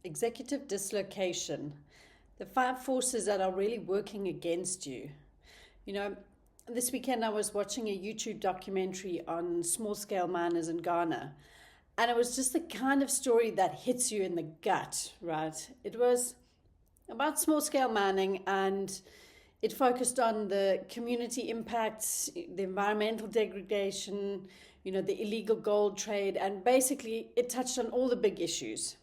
Executive dislocation, the 5 forces that are really working against you. You know, this weekend I was watching a YouTube documentary on small scale miners in Ghana. And it was just the kind of story that hits you in the gut, right? It was about small scale mining, and it focused on the community impacts, the environmental degradation, the illegal gold trade, and basically it touched on all the big issues.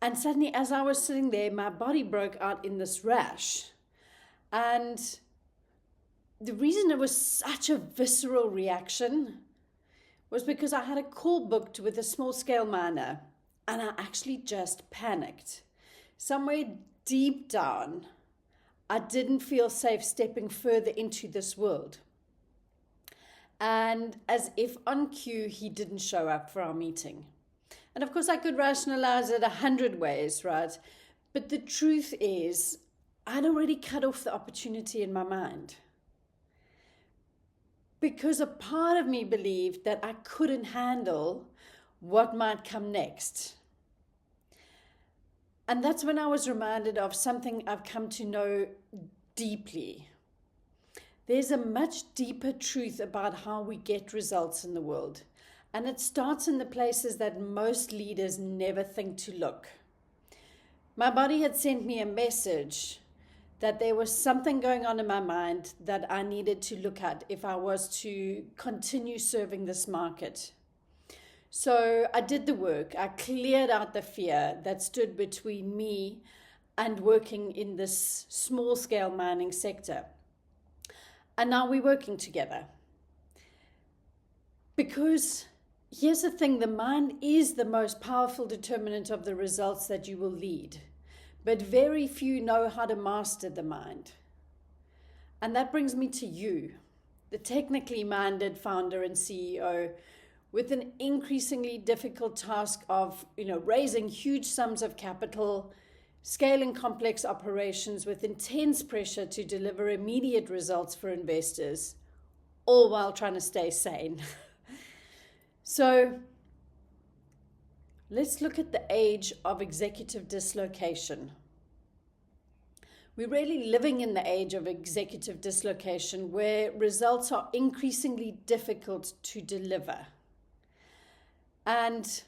And suddenly, as I was sitting there, my body broke out in this rash. And the reason it was such a visceral reaction was because I had a call booked with a small scale miner, and I actually just panicked. Somewhere deep down, I didn't feel safe stepping further into this world. And as if on cue, he didn't show up for our meeting. And of course, I could rationalize it 100 ways, right? But the truth is, I'd already cut off the opportunity in my mind. Because a part of me believed that I couldn't handle what might come next. And that's when I was reminded of something I've come to know deeply. There's a much deeper truth about how we get results in the world. And it starts in the places that most leaders never think to look. My body had sent me a message that there was something going on in my mind that I needed to look at if I was to continue serving this market. So I did the work. I cleared out the fear that stood between me and working in this small scale mining sector. And now we're working together. Because here's the thing, the mind is the most powerful determinant of the results that you will lead. But very few know how to master the mind. And that brings me to you, the technically minded founder and CEO, with an increasingly difficult task of, raising huge sums of capital, scaling complex operations with intense pressure to deliver immediate results for investors, all while trying to stay sane. So let's look at the age of executive dislocation. We're really living in the age of executive dislocation where results are increasingly difficult to deliver. And,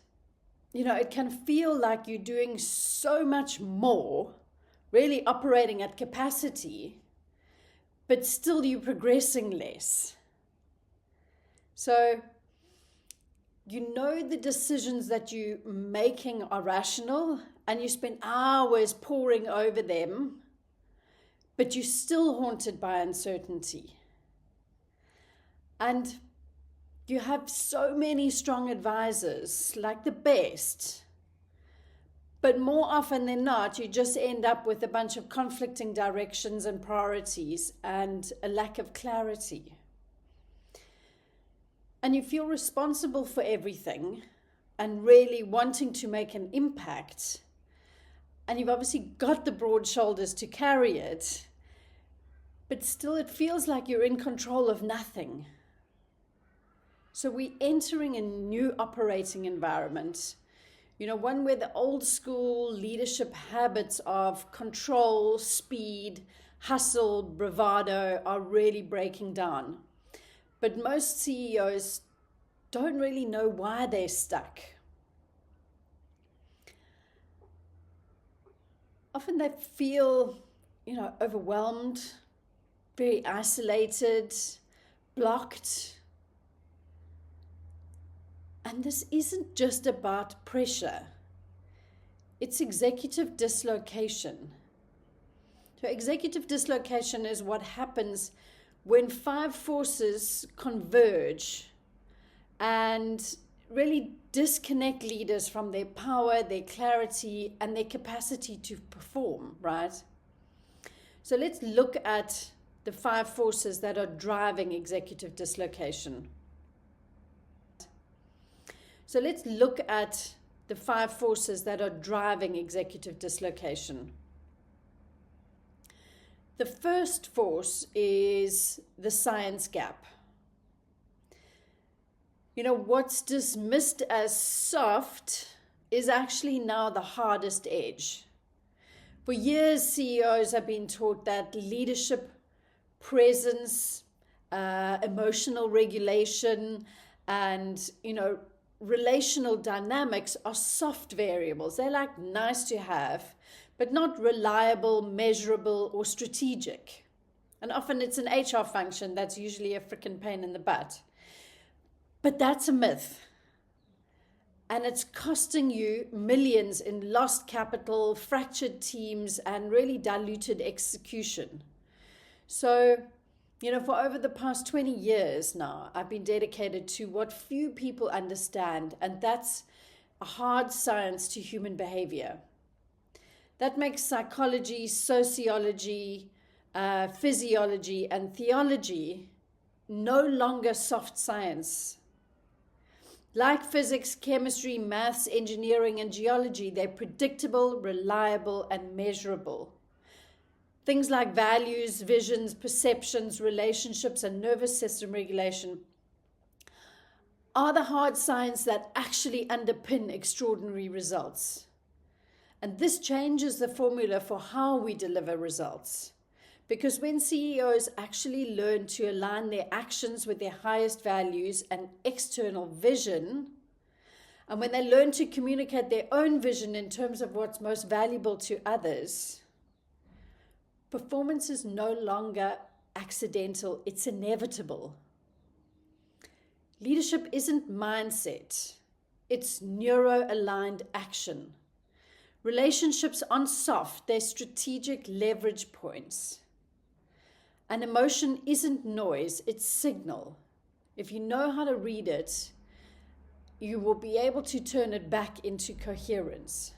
it can feel like you're doing so much more, really operating at capacity, but still you're progressing less. So, the decisions that you're making are rational and you spend hours poring over them, but you're still haunted by uncertainty. And you have so many strong advisors, like the best, but more often than not, you just end up with a bunch of conflicting directions and priorities and a lack of clarity. And you feel responsible for everything and really wanting to make an impact. And you've obviously got the broad shoulders to carry it, but still it feels like you're in control of nothing. So we're entering a new operating environment, one where the old school leadership habits of control, speed, hustle, bravado are really breaking down. But most CEOs don't really know why they're stuck. Often they feel, overwhelmed, very isolated, blocked. And this isn't just about pressure. It's executive dislocation. So executive dislocation is what happens when 5 forces converge and really disconnect leaders from their power, their clarity, and their capacity to perform, right? So let's look at the 5 forces that are driving executive dislocation. So let's look at the 5 forces that are driving executive dislocation. The first force is the science gap. What's dismissed as soft is actually now the hardest edge. For years, CEOs have been taught that leadership, presence, emotional regulation, and, relational dynamics are soft variables. They're like nice to have, but not reliable, measurable, or strategic. And often it's an HR function that's usually a freaking pain in the butt. But that's a myth. And it's costing you millions in lost capital, fractured teams, and really diluted execution. So, for over the past 20 years now, I've been dedicated to what few people understand, and that's a hard science to human behavior. That makes psychology, sociology, physiology, and theology no longer soft science. Like physics, chemistry, maths, engineering, and geology, they're predictable, reliable, and measurable. Things like values, visions, perceptions, relationships, and nervous system regulation are the hard science that actually underpin extraordinary results. And this changes the formula for how we deliver results. Because when CEOs actually learn to align their actions with their highest values and external vision, and when they learn to communicate their own vision in terms of what's most valuable to others, performance is no longer accidental, it's inevitable. Leadership isn't mindset, it's neuro-aligned action. Relationships aren't soft, they're strategic leverage points. And emotion isn't noise, it's signal. If you know how to read it, you will be able to turn it back into coherence.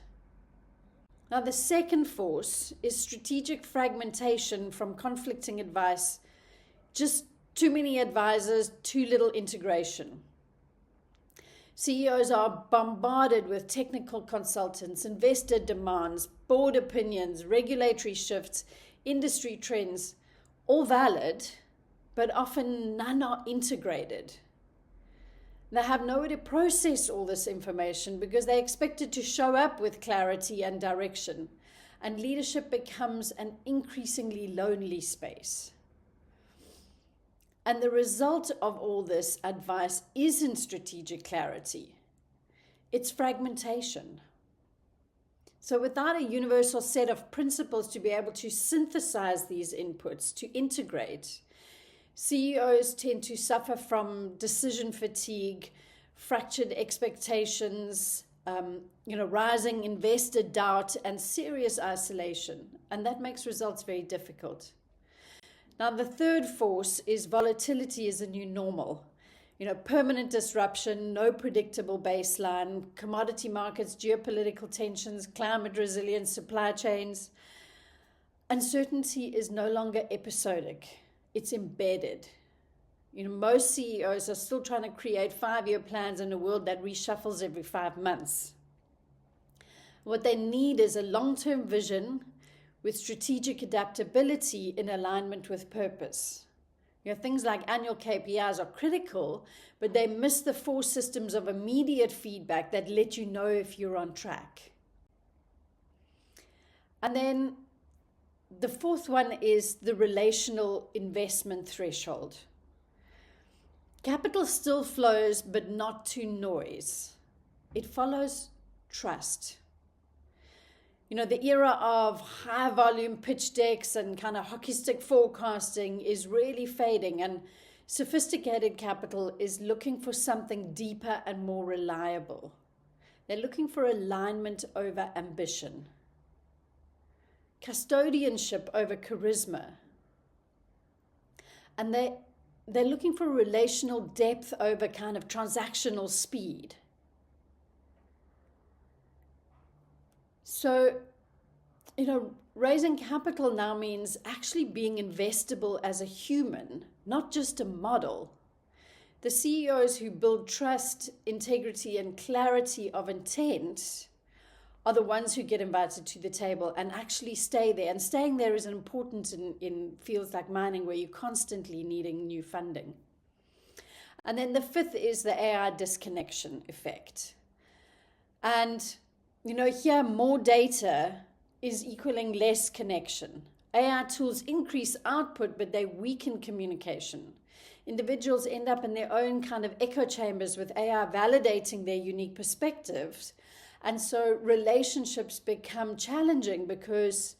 Now, the second force is strategic fragmentation from conflicting advice. Just too many advisors, too little integration. CEOs are bombarded with technical consultants, investor demands, board opinions, regulatory shifts, industry trends, all valid, but often none are integrated. They have nowhere to process all this information because they're expected to show up with clarity and direction, and leadership becomes an increasingly lonely space. And the result of all this advice isn't strategic clarity, it's fragmentation. So without a universal set of principles to be able to synthesize these inputs, to integrate, CEOs tend to suffer from decision fatigue, fractured expectations, rising investor doubt, and serious isolation. And that makes results very difficult. Now, the third force is volatility is a new normal. Permanent disruption, no predictable baseline, commodity markets, geopolitical tensions, climate resilience, supply chains. Uncertainty is no longer episodic, it's embedded. Most CEOs are still trying to create 5-year plans in a world that reshuffles every 5 months. What they need is a long-term vision with strategic adaptability in alignment with purpose. Things like annual KPIs are critical, but they miss the 4 systems of immediate feedback that let you know if you're on track. And then the fourth one is the relational investment threshold. Capital still flows, but not to noise. It follows trust. The era of high volume pitch decks and kind of hockey stick forecasting is really fading, and sophisticated capital is looking for something deeper and more reliable. They're looking for alignment over ambition, custodianship over charisma, and they're looking for relational depth over kind of transactional speed. So, raising capital now means actually being investable as a human, not just a model. The CEOs who build trust, integrity, and clarity of intent are the ones who get invited to the table and actually stay there. And staying there is important in fields like mining, where you're constantly needing new funding. And then the fifth is the AI disconnection effect. And Here more data is equaling less connection. AI tools increase output, but they weaken communication. Individuals end up in their own kind of echo chambers with AI validating their unique perspectives. And so relationships become challenging because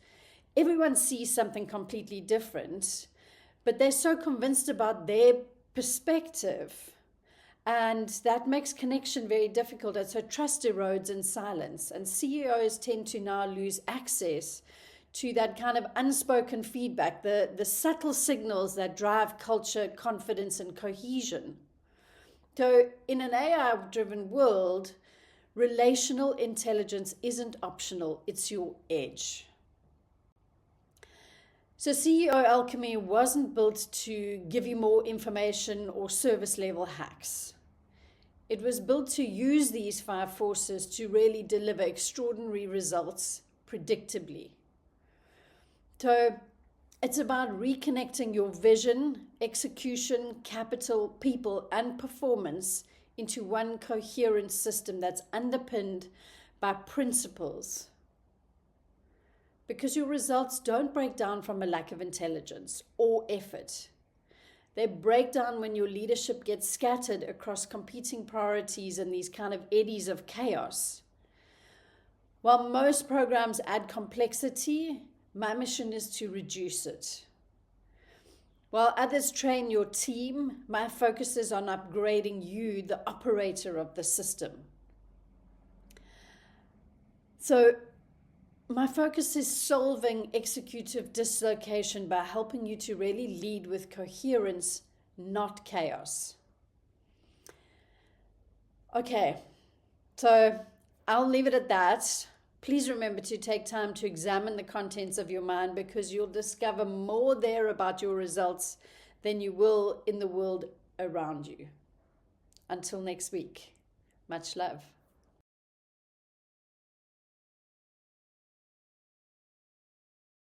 everyone sees something completely different, but they're so convinced about their perspective. And that makes connection very difficult. And so trust erodes in silence. And CEOs tend to now lose access to that kind of unspoken feedback, the subtle signals that drive culture, confidence, and cohesion. So in an AI-driven world, relational intelligence isn't optional, it's your edge. So CEO Alchemy wasn't built to give you more information or service level hacks. It was built to use these 5 forces to really deliver extraordinary results predictably. So it's about reconnecting your vision, execution, capital, people, and performance into one coherent system that's underpinned by principles. Because your results don't break down from a lack of intelligence or effort. They break down when your leadership gets scattered across competing priorities and these kind of eddies of chaos. While most programs add complexity, my mission is to reduce it. While others train your team, my focus is on upgrading you, the operator of the system. So my focus is solving executive dislocation by helping you to really lead with coherence, not chaos. Okay, so I'll leave it at that. Please remember to take time to examine the contents of your mind, because you'll discover more there about your results than you will in the world around you. Until next week, much love.